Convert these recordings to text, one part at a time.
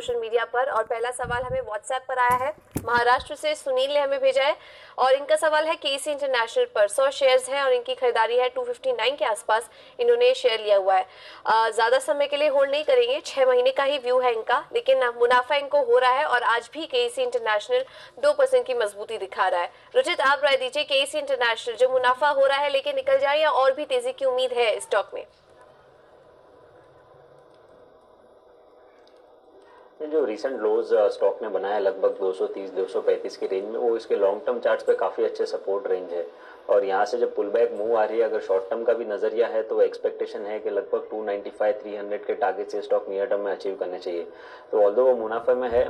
Social media पर। और पहला सवाल हमें व्हाट्सएप पर आया है, महाराष्ट्र से सुनील ने हमें भेजा है और इनका सवाल है केसी इंटरनेशनल पर 100 शेयर्स हैं और इनकी खरीदारी है 259 के आसपास इन्होंने शेयर लिया हुआ है। ज़्यादा समय के लिए होल्ड नहीं करेंगे, 6 महीने का ही व्यू है इनका, लेकिन मुनाफा इनको हो रहा है और आज भी केसी इंटरनेशनल 2% की मजबूती दिखा रहा है। रुचित, आप राय दीजिए, केसी इंटरनेशनल जो मुनाफा हो रहा है लेकिन निकल जाए या और भी तेजी की उम्मीद है स्टॉक में? ये जो रिसेंट लोज स्टॉक ने बनाया लगभग 230-235 की रेंज में, वो इसके लॉन्ग टर्म चार्ट्स पे काफ़ी अच्छे सपोर्ट रेंज है। और यहाँ से जब पुल बैक मूव आ रही है, अगर शॉर्ट टर्म का भी नजरिया है तो एक्सपेक्टेशन है कि लगभग 295-300 के टारगेट से स्टॉक नियर टर्म में अचीव करने चाहिए। तो ऑल्दो वो मुनाफे में है,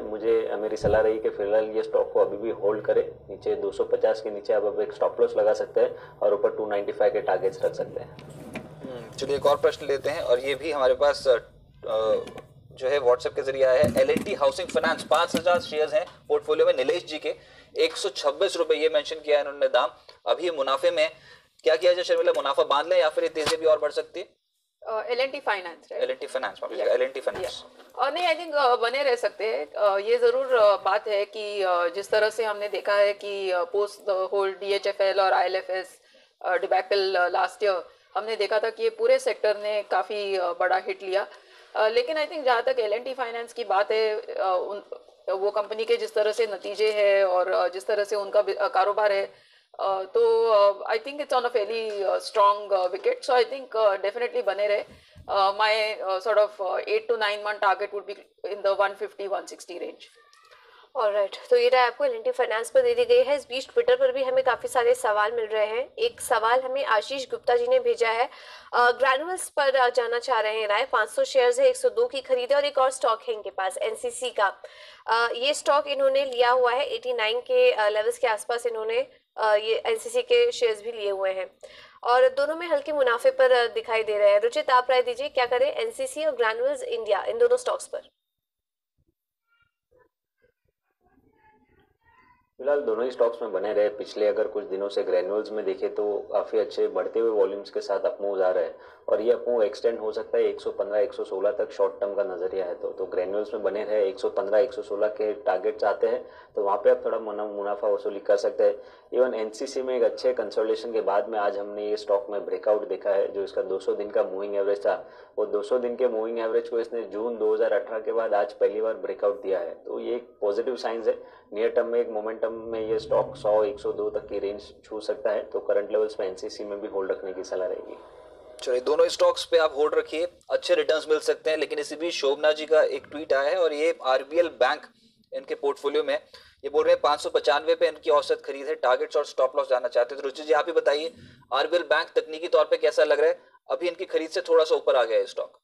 मेरी सलाह रही कि फिलहाल ये स्टॉक को अभी भी होल्ड करे। नीचे 250 के नीचे आप अब एक स्टॉप लॉस लगा सकते हैं और ऊपर 295 के टारगेट्स रख सकते हैं। चलिए एक और प्रश्न लेते हैं और ये भी हमारे पास जो है व्हाट्सएप के जरिए आया है। एल&टी हाउसिंग फाइनेंस 5000 शेयर्स हैं पोर्टफोलियो में नीलेश जी के, 126 रुपए ये मेंशन किया है इन्होंने दाम। अभी मुनाफे में क्या किया जाए शर्मिला, मुनाफा बांध लें या फिर ये तेजी भी और बढ़ सकती है? L&T finance, L&T finance, L&T finance और नहीं, आई थिंक बने रह सकते हैं। ये जरूर बात है कि जिस तरह से हमने देखा है कि पोस्ट होल्ड DHFL और IL&FS डिबैकल लास्ट ईयर हमने देखा था कि ये पूरे सेक्टर ने काफ़ी बड़ा हिट लिया। लेकिन आई थिंक जहाँ तक एल&टी फाइनेंस की बात है, वो कंपनी के जिस तरह से नतीजे हैं और जिस तरह से उनका कारोबार है, तो I think it's on a fairly strong wicket. So I think definitely बने रहे। My sort of 8 to 9 month target would be in the 150-160 range. Alright, तो ये राय आपको एल&टी फाइनेंस पर दे दी गई है। इस बीच ट्विटर पर भी हमें काफी सारे सवाल मिल रहे हैं। एक सवाल हमें आशीष गुप्ता जी ने भेजा है, ग्रैनुअल्स पर जानना चाह रहे हैं राय। 500 शेयर्स है, 102 की खरीद है और एक और स्टॉक है इनके पास एनसीसी का। ये स्टॉक इन्होंने लिया हुआ है 89 के लेवल्स के आसपास, इन्होंने ये एनसीसी के शेयर्स भी लिए हुए हैं और दोनों में हल्के मुनाफे पर दिखाई दे रहे हैं। रुचित, आप राय दीजिए, क्या करें एनसीसी और ग्रैनुअल्स इंडिया, इन दोनों स्टॉक्स पर? फिलहाल दोनों ही स्टॉक्स में बने रहे। पिछले अगर कुछ दिनों से ग्रेन्यूल्स में देखे तो काफ़ी अच्छे बढ़ते हुए वॉल्यूम्स के साथ अपमूव आ रहे हैं और ये अपमूव एक्सटेंड हो सकता है 115-116 तक शॉर्ट टर्म का नजरिया है। तो ग्रेन्यूल्स में बने रहे। 115-116 के टारगेट्स आते हैं तो वहाँ पे आप थोड़ा मुनाफा वसूली कर सकते हैं। इवन एनसीसी में एक अच्छे कंसोलिडेशन के बाद में आज हमने ये स्टॉक में ब्रेकआउट देखा है। जो इसका 200 दिन का मूविंग एवरेज था, वो 200 दिन के मूविंग एवरेज को इसने जून 2018 के बाद आज पहली बार ब्रेकआउट दिया है। तो ये एक पॉजिटिव साइंस है। नियर टर्म में एक मोमेंटम में ये स्टॉक 100-102 तक की रेंज छू सकता है। तो करंट लेवल्स में एनसीसी में भी होल्ड रखने की सलाह रहेगी। चलिए दोनों स्टॉक्स पे आप होल्ड रखिए, अच्छे रिटर्न्स मिल सकते हैं। लेकिन इसी बीच शोभना जी का एक ट्वीट आया है और ये आरबीएल बैंक इनके पोर्टफोलियो में ये बोल रहे हैं 595 पे इनकी औसत खरीद है, टारगेट्स और स्टॉप लॉस जानना चाहते हैं। तो रुचि जी आप ही बताइए, आरबीएल बैंक तकनीकी तौर पे कैसा लग रहा है? अभी इनकी खरीद से थोड़ा सा ऊपर आ गया है स्टॉक।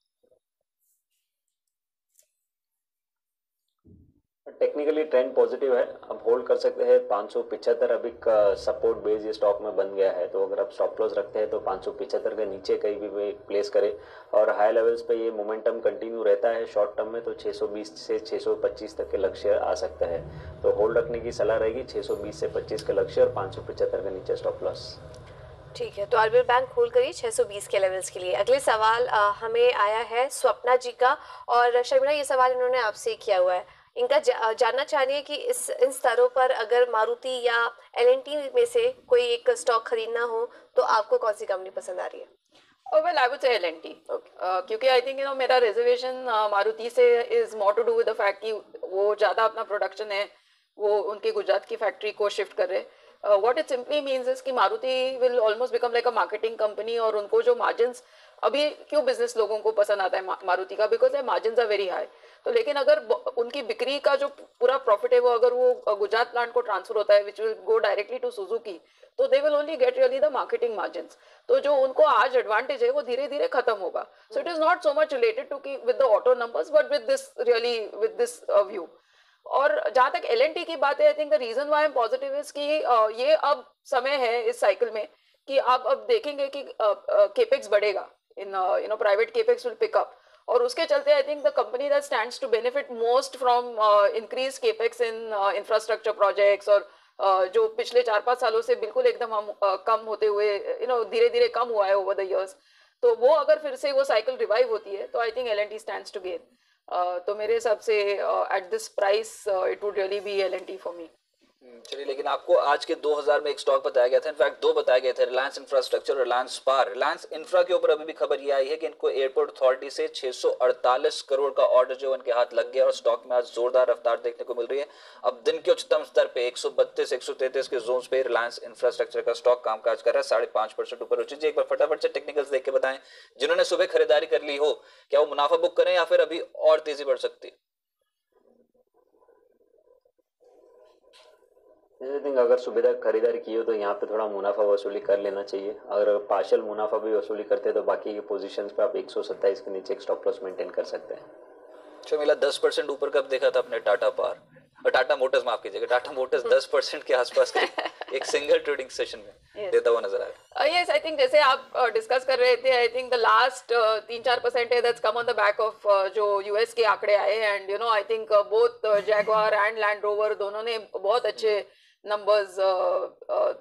टेक्निकली ट्रेंड पॉजिटिव है, अब होल्ड कर सकते हैं। 575 अभी का सपोर्ट बेस ये स्टॉक में बन गया है। तो अगर आप स्टॉप लॉस रखते हैं तो 575 के नीचे कहीं भी प्लेस करें और हाई लेवल्स पे ये मोमेंटम कंटिन्यू रहता है शॉर्ट टर्म में तो 620 से 625 तक के लक्ष्य आ सकता है। तो होल्ड रखने की सलाह रहेगी। 620 से 25 के लक्ष्य और 575 के नीचे स्टॉप लॉस। ठीक है, तो आरबीएल बैंक होल्ड करिए 620 के लेवल्स के लिए। अगले सवाल हमें आया है स्वप्ना जी का और शर्मिला ये सवाल इन्होंने आपसे किया हुआ है। इनका जानना चाह रही है कि इन स्तरों पर अगर मारुति या एल&टी में से कोई एक स्टॉक खरीदना हो तो आपको कौन सी कंपनी पसंद आ रही है? Well, I would say L&T, क्योंकि आई थिंक मेरा रिजर्वेशन मारुति से is more to do with the fact कि वो ज़्यादा अपना प्रोडक्शन है वो उनके गुजरात की फैक्ट्री को शिफ्ट कर रहे। What it simply means is कि Maruti will almost become like a marketing company और उनको जो मार्जिन्स अभी क्यों बिजनेस लोगों को पसंद आता है मारुति का, बिकॉज है मार्जिन्स आर वेरी हाई। तो लेकिन अगर उनकी बिक्री का जो पूरा प्रॉफिट है वो अगर वो गुजरात प्लांट को ट्रांसफर होता है which will go directly to Suzuki, तो they will only get really the marketing margins. तो जो उनको आज एडवांटेज है वो धीरे धीरे खत्म होगा। So it is not so much related to की with the auto numbers but with this really with this view. और जहां तक L&T की बात है, I think the reason why I am positive is कि ये अब समय है इस साइकिल में कि आप अब देखेंगे कि केपेक्स बढ़ेगा, in private capex will pick up और उसके चलते I think the company that stands to benefit most from increase capex in infrastructure projects और जो पिछले 4-5 सालों से बिल्कुल एकदम हम कम होते हुए धीरे धीरे कम हुआ है ओवर द इयर्स। तो वो अगर फिर से वो साइकिल रिवाइव होती है तो I think L&T stands to gain. तो मेरे हिसाब से at this price it would really be L&T for me. चलिए, लेकिन आपको आज के 2000 में एक स्टॉक बताया गया था, इनफैक्ट दो बताए गए थे, रिलायंस इंफ्रास्ट्रक्चर और रिलायंस पार। रिलायंस इंफ्रा के ऊपर अभी भी खबर ये आई है कि इनको एयरपोर्ट अथॉरिटी से 648 करोड़ का ऑर्डर जो उनके हाथ लग गया और स्टॉक में आज जोरदार रफ्तार देखने को मिल रही है। अब दिन के उच्चतम स्तर पे 132 133 के जोन पे रिलायंस इंफ्रास्ट्रक्चर का स्टॉक कामकाज कर रहा है 5.5% ऊपर। रुचि जी, एक बार फटाफट से टेक्निकल्स देख के बताएं, जिन्होंने सुबह खरीदारी कर ली हो, क्या वो मुनाफा बुक करें या फिर अभी और तेजी बढ़ सकती है? आई थिंक अगर सुबह तक खरीदारी की हो तो यहाँ पे थोड़ा मुनाफा वसूली कर लेना चाहिए। अगर पार्शियल मुनाफा भी वसूली करते हैं तो बाकी के पोजीशंस पे आप 127 के नीचे एक स्टॉप लॉस मेंटेन कर सकते हैं। शर्मिला, 10% ऊपर कब देखा था अपने टाटा पार और टाटा मोटर्स, माफ कीजिएगा, टाटा मोटर्स 10% के आसपास का एक सिंगल ट्रेडिंग सेशन में देता हुआ नजर आया। यस, आई थिंक जैसे आप डिस्कस कर रहे थे, आई थिंक द लास्ट 3-4% है that's come on the back of जो यूएस के आंकड़े आए, and you know I think both Jaguar and land rover दोनों ने बहुत अच्छे नंबर्स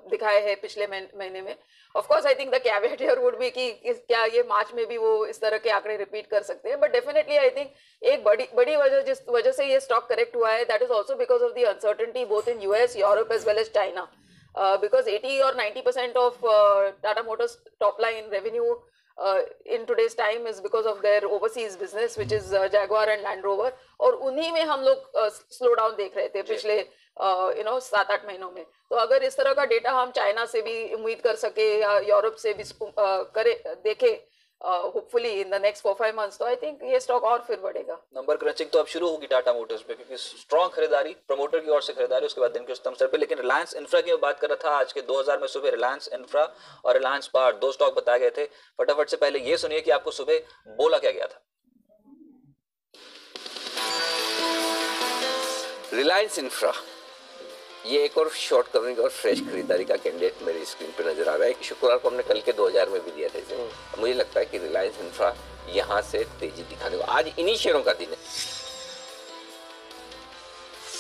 दिखाए हैं पिछले महीने में। Of course I think the कैवेट here would be कि क्या ये मार्च में भी वो इस तरह के आंकड़े रिपीट कर सकते हैं, बट डेफिनेटली आई थिंक एक बड़ी वजह जिस वजह से ये स्टॉक करेक्ट हुआ है that is also because of the uncertainty both in US, Europe as well as China, because 80 or 90% of Tata Motors top line revenue in today's time is because of their overseas business which is Jaguar and Land Rover, और उन्हीं में हम लोग slow down देख रहे थे पिछले 7-8 महीनों में। तो अगर इस तरह का डेटा हम चाइना से भी उम्मीद कर सके या यूरोप से भी देखे hopefully in the next 4-5 months, तो आई थिंक ये स्टॉक और फिर बढ़ेगा। नंबर क्रंचिंग तो अब शुरू होगी टाटा मोटर्स पे, क्योंकि स्ट्रॉन्ग खरीदारी प्रमोटर की ओर से खरीदारी, उसके बाद दिन के उच्चतम स्तर पे। लेकिन रिलायंस इंफ्रा की मैं बात कर रहा था, आज के 2000 में सुबह रिलायंस इंफ्रा और रिलायंस पार दो स्टॉक बताए गए थे। फटाफट से पहले ये सुनिए कि आपको सुबह बोला क्या गया था। रिलायंस इंफ्रा ये एक और शॉर्ट कवरिंग और फ्रेश खरीदारी का कैंडिडेट मेरी स्क्रीन पे नजर आ रहा है कि शुक्रवार को हमने कल के 2000 में भी दिया था इसे। मुझे लगता है कि रिलायंस इंफ्रा यहाँ से तेजी दिखाने को आज इन्हीं शेयरों का दिन है,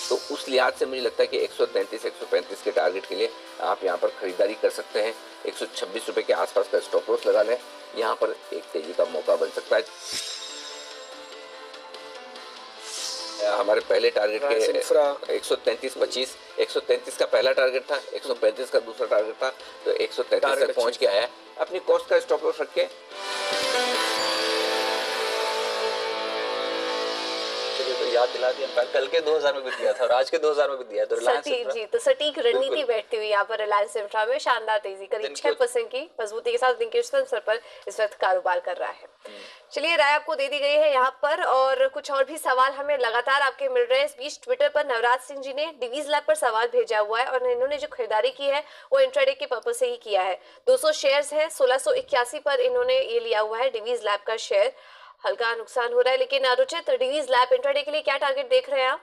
तो उस लिहाज से मुझे लगता है कि 133-135 के टारगेट के लिए आप यहाँ पर खरीदारी कर सकते हैं। 126 रुपए के आसपास का स्टॉप लॉस लगा लें, यहाँ पर एक तेजी का मौका बन सकता है। हमारे पहले टारगेट के 133.25, 133 का पहला टारगेट था, 135 का दूसरा टारगेट था, तो 133 तक पहुंच के आया है। अपनी कॉस्ट का स्टॉप लॉस रख के याद दिला दिया, कल के 2000 में भी दिया था और आज के 2000 में भी दिया, तो रिलायंस जी, तो सटीक रणनीति बैठती हुई यहाँ पर रिलायंस इंफ्रा में शानदार तेजी करीब 6% की मजबूती के साथ दिन के उच्चतम स्तर पर इस वक्त कारोबार कर रहा है। चलिए, राय आपको दे दी गई है यहाँ पर, और कुछ और भी सवाल हमें लगातार आपके मिल रहे हैं। इस बीच ट्विटर पर नवराज सिंह जी ने डिवीज लैब पर सवाल भेजा हुआ है और इन्होंने जो खरीदारी की है वो इंट्राडे के पर्पज से ही किया है। 200 शेयर्स है, 1681 पर इन्होंने ये लिया हुआ है डिवीज लैब का शेयर। हल्का नुकसान हो रहा है, लेकिन रुचित, डिवीज लैब इंट्राडे के लिए क्या टारगेट देख रहे हैं आप?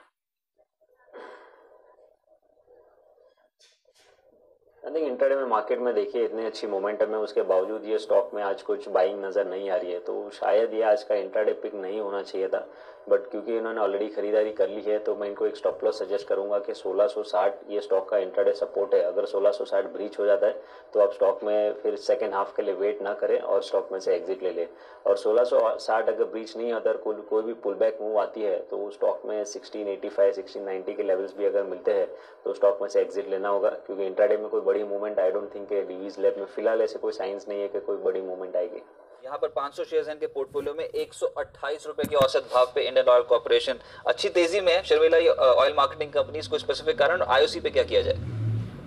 आई थिंक इंट्राडे में मार्केट में देखिए इतनी अच्छी मोमेंटम है, उसके बावजूद ये स्टॉक में आज कुछ बाइंग नज़र नहीं आ रही है, तो शायद ये आज का इंट्राडे पिक नहीं होना चाहिए था। बट क्योंकि इन्होंने ऑलरेडी खरीदारी कर ली है तो मैं इनको एक स्टॉप लॉस सजेस्ट करूंगा कि 1660 ये स्टॉक का इंट्राडे सपोर्ट है। अगर 1660 ब्रीच हो जाता है तो आप स्टॉक में फिर सेकेंड हाफ के लिए वेट ना करें और स्टॉक में से एग्जिट ले लें। और 1660 अगर ब्रीच नहीं होता, कोई भी पुल बैक मूव आती है तो स्टॉक में 1685 1690 के लेवल्स भी अगर मिलते हैं तो स्टॉक में से एग्जिट लेना होगा, क्योंकि इंट्राडे में कोई बड़ी movement I don't think Divi's Lab में फिलहाल ऐसे कोई साइंस नहीं है कि कोई बड़ी मूवमेंट आएगी। यहाँ पर 500 शेयर्स हैं इनके पोर्टफोलियो में, 128 रुपए के औसत भाव पे इंडियन ऑयल कॉर्पोरेशन अच्छी तेजी में है। शर्मिला, ये ऑयल मार्केटिंग कंपनीज को स्पेसिफिक कारण आईओसी पे क्या किया जाए?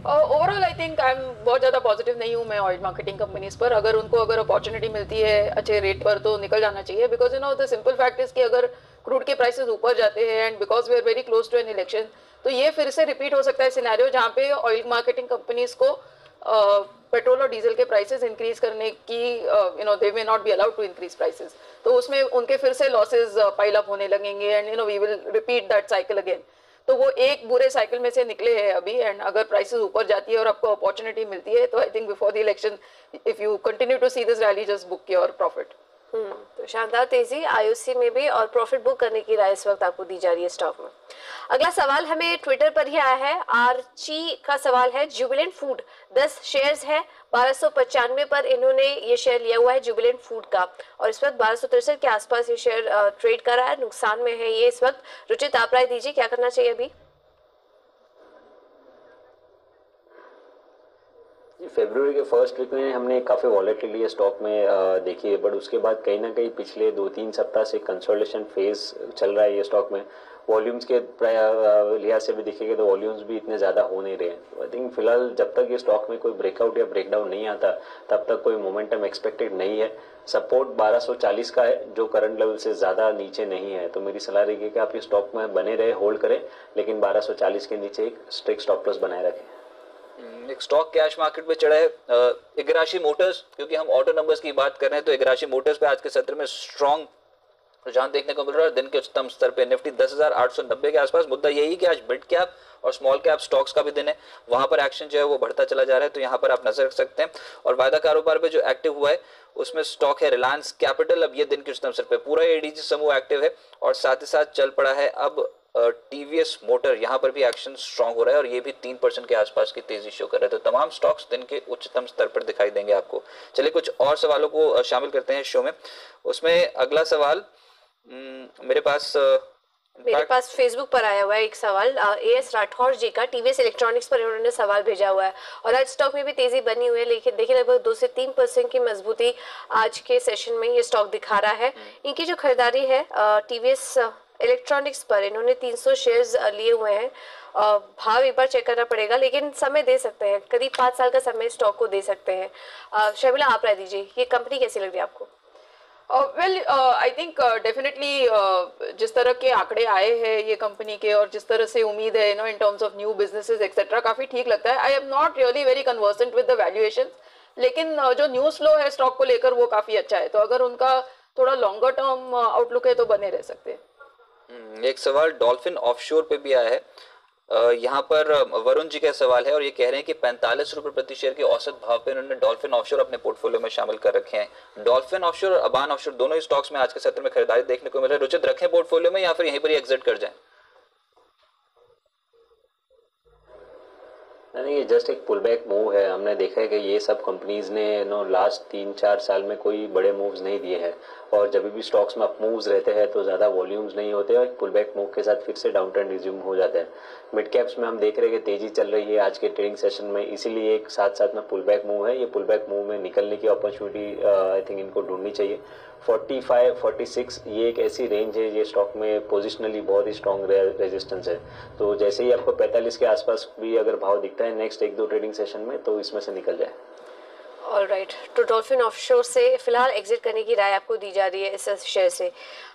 Overall I think I am बहुत ज़्यादा पॉजिटिव नहीं हूँ मैं ऑयल मार्केटिंग कंपनीज पर। अगर अपॉर्चुनिटी मिलती है अच्छे रेट पर तो निकल जाना चाहिए, because the simple fact is कि अगर क्रूड के प्राइसेस ऊपर जाते हैं and because we are very close to an election, तो ये फिर से रिपीट हो सकता है सिनेरियो जहाँ पे ऑयल मार्केटिंग कंपनीज को पेट्रोल और डीजल के प्राइसेस इंक्रीज करने की they may not be allowed to increase prices, तो उसमें उनके फिर से लॉसेस पाइल अप होने लगेंगे and we will repeat that cycle again. तो वो एक बुरे साइकिल में से निकले हैं अभी, एंड अगर प्राइसेस ऊपर जाती है और आपको अपॉर्चुनिटी मिलती है तो I think before the election if you continue to see this rally just book your profit. तो शानदार तेजी आईओसी में भी और प्रॉफिट बुक करने की राय इस वक्त आपको दी जा रही है स्टॉक में। अगला सवाल हमें ट्विटर पर ही आया है। आरची का सवाल है, जुबिलेंट फूड 10 शेयर्स है, 1295 पर इन्होंने ये शेयर लिया हुआ है जुबिलेंट फूड का, और इस वक्त 1263 के आसपास ये शेयर ट्रेड कर रहा है, नुकसान में है ये इस वक्त। रुचित, आप राय दीजिए, क्या करना चाहिए अभी? फरवरी के फर्स्ट वीक में हमने काफ़ी वॉलेटिलिटी स्टॉक में देखी है, बट उसके बाद कहीं ना कहीं पिछले 2-3 सप्ताह से कंसोलिडेशन फेज चल रहा है ये स्टॉक में। वॉल्यूम्स के लिहाज से भी देखेंगे तो वॉल्यूम्स भी इतने ज़्यादा हो नहीं रहे हैं। आई थिंक फिलहाल जब तक ये स्टॉक में कोई ब्रेकआउट या ब्रेकडाउन नहीं आता तब तक कोई मोमेंटम एक्सपेक्टेड नहीं है। सपोर्ट 1240 का है जो करंट लेवल से ज़्यादा नीचे नहीं है, तो मेरी सलाह रहेगी कि आप ये स्टॉक में बने रहे, होल्ड करें, लेकिन 1240 के नीचे एक स्ट्रिक्ट स्टॉप लॉस बनाए रखें। एक स्टॉक कैश मार्केट में चढ़ा है इग्राशी मोटर्स, क्योंकि हम ऑटो नंबर्स की बात कर रहे हैं तो इग्राशी मोटर्स पे आज के सत्र में स्ट्रॉन्ग रुझान देखने को मिल रहा है। दिन के उच्चतम स्तर पे निफ्टी 10,890 के आसपास। मुद्दा यही कि आज मिड कैप और स्मॉल कैप स्टॉक्स का भी दिन है, वहां पर एक्शन जो है वो बढ़ता चला जा रहा है, तो यहाँ पर आप नजर रख सकते हैं। और वायदा कारोबार पे जो एक्टिव हुआ है उसमें स्टॉक है रिलायंस कैपिटल, अब ये दिन के उच्चतम स्तर पे पूरा एडीजी समूह एक्टिव है, और साथ ही साथ चल पड़ा है अब टीवीएस मोटर, यहाँ पर भी एक्शन स्ट्रांग हो रहा है और ये भी 3% के आसपास की तेजी शो कर रहा है। तो तमाम स्टॉक्स दिन के उच्चतम स्तर पर दिखाई देंगे आपको। चलिए कुछ और सवालों को शामिल करते हैं शो में। उसमें अगला सवाल मेरे पास फेसबुक पर आया हुआ है एक सवाल, एएस राठौर जी का, टीवीएस इलेक्ट्रॉनिक्स पर उन्होंने सवाल भेजा हुआ है, और आज स्टॉक में भी तेजी बनी हुई है, लेकिन देखिए लगभग 2 से 3% की मजबूती आज के सेशन में ये स्टॉक दिखा रहा है। इनकी जो खरीदारी है टीवीएस इलेक्ट्रॉनिक्स पर, इन्होंने 300 शेयर्स लिए हुए हैं। भाव एक बार चेक करना पड़ेगा, लेकिन समय दे सकते हैं, करीब 5 साल का समय स्टॉक को दे सकते हैं। शर्मिला, आप राय दीजिए, ये कंपनी कैसी लग रही है आपको? वेल आई थिंक डेफिनेटली जिस तरह के आंकड़े आए हैं ये कंपनी के और जिस तरह से उम्मीद है in terms of new businesses etcetera, काफी ठीक लगता है। I am not really very conversant with the valuation, लेकिन जो न्यूज फ्लो है स्टॉक को लेकर वो काफी अच्छा है, तो अगर उनका थोड़ा लॉन्गर टर्म आउटलुक है तो बने रह सकते हैं। एक सवाल डॉल्फिन ऑफशोर पे भी आया है, यहाँ पर वरुण जी का सवाल है और ये कह रहे हैं कि 45 रुपए प्रति शेयर के औसत भाव पे उन्होंने डॉल्फिन ऑफशोर अपने पोर्टफोलियो में शामिल कर रखे हैं। डॉल्फिन ऑफशोर और अबान ऑफशोर दोनों ही स्टॉक्स में आज के सत्र में खरीदारी देखने को मिल रहा है। रुचित, रखें पोर्टफोलियो में या फिर यहीं पर ही एग्जिट कर जाएं? नहीं, ये जस्ट एक पुल बैक मूव है। हमने देखा है कि ये सब कंपनीज ने लास्ट 3-4 साल में कोई बड़े मूव्स नहीं दिए हैं, और जब भी स्टॉक्स में अप मूव्स रहते हैं तो ज़्यादा वॉल्यूम्स नहीं होते और पुल बैक मूव के साथ फिर से डाउन ट्रेंड रिज्यूम हो जाता है। मिड कैप्स में हम देख रहे हैं कि तेजी चल रही है आज के ट्रेडिंग सेशन में, इसीलिए एक साथ साथ में पुल बैक मूव है। ये पुल बैक मूव में निकलने की अपॉर्चुनिटी आई थिंक इनको ढूंढनी चाहिए। 45-46 ये एक ऐसी रेंज है, ये स्टॉक में पोजिशनली बहुत ही स्ट्रॉन्ग रेजिस्टेंस है, तो जैसे ही आपको 45 के आसपास भी अगर भाव दिखता है नेक्स्ट 1-2 ट्रेडिंग सेशन में तो इसमें से निकल जाए। ऑलराइट, तो डॉल्फिन ऑफशोर से फिलहाल एग्जिट करने की राय आपको दी जा रही है इस शेयर से।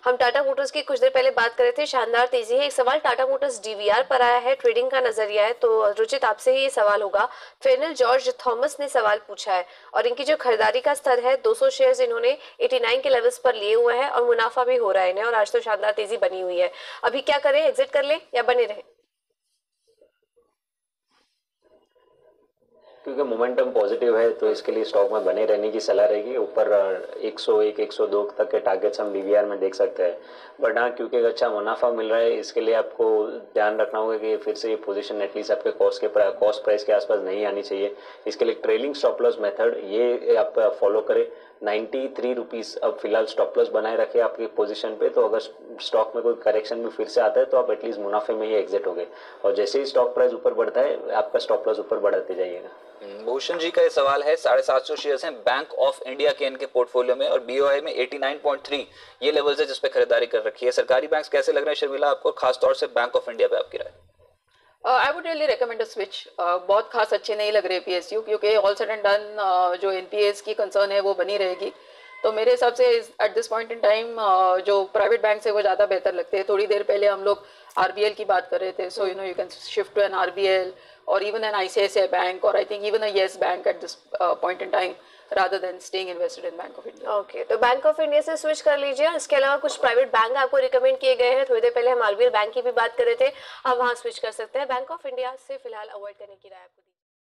हम टाटा मोटर्स की कुछ देर पहले बात कर रहे थे, शानदार तेजी है। एक सवाल टाटा मोटर्स डीवीआर पर आया है, ट्रेडिंग का नजरिया है, तो रुचित आपसे ही ये सवाल होगा। फेनल जॉर्ज थॉमस ने सवाल पूछा है और इनकी जो खरीदारी का स्तर है 200 शेयर्स इन्होंने 89 के लेवल्स पर लिए हुए हैं और मुनाफा भी हो रहा है इन्हें, और आज तो शानदार तेजी बनी हुई है। अभी क्या करें, एग्जिट कर ले या बने रहे? क्योंकि मोमेंटम पॉजिटिव है तो इसके लिए स्टॉक में बने रहने की सलाह रहेगी। ऊपर 101-102 तक के टारगेट्स हम डीवीआर में देख सकते हैं, बट हाँ क्योंकि अच्छा मुनाफा मिल रहा है इसके लिए आपको ध्यान रखना होगा कि फिर से ये पोजीशन एटलीस्ट आपके कॉस्ट प्राइस के आसपास नहीं आनी चाहिए। इसके लिए ट्रेलिंग स्टॉप लॉस मेथड ये आप फॉलो करें। 93 रुपीज़ अब फिलहाल स्टॉप लॉस बनाए रखे आपकी पोजीशन पे, तो अगर स्टॉक में कोई करेक्शन भी फिर से आता है तो आप एटलीस्ट मुनाफे में ही एग्जिट हो गए, और जैसे ही स्टॉक प्राइस ऊपर बढ़ता है आपका स्टॉप लॉस ऊपर बढ़ाते जाइएगा। भूषण जी का ये सवाल है, 750 शेयर्स हैं बैंक ऑफ इंडिया के इनके पोर्टफोलियो में और बीओआई में 89.3 ये लेवल्स है जिस पे खरीदारी कर रखी है। सरकारी बैंक्स कैसे लग रहे हैं शर्मिला आपको, खासतौर से बैंक ऑफ इंडिया पे आपकी राय? I would really recommend a switch. बहुत खास अच्छे नहीं लग रहे पीएसयू, क्योंकि ऑल सेड एंड डन जो एनपीएस की कंसर्न है वो बनी रहेगी। तो मेरे हिसाब से at this point in time जो प्राइवेट बैंक है वो ज़्यादा बेहतर लगते हैं। थोड़ी देर पहले हम लोग आरबीएल की बात कर रहे थे, so you can shift to an RBL or even an ICICI bank, or I think even a Yes Bank at this point in time, rather than staying invested in Bank of India. Okay, तो bank of India से switch कर लीजिए। इसके अलावा कुछ private bank आपको recommend किए गए हैं, थोड़ी देर पहले हम आरबीएल बैंक की भी बात कर रहे थे, आप वहाँ स्विच कर सकते हैं। बैंक ऑफ इंडिया से फिलहाल अवॉइड करने की राय आपको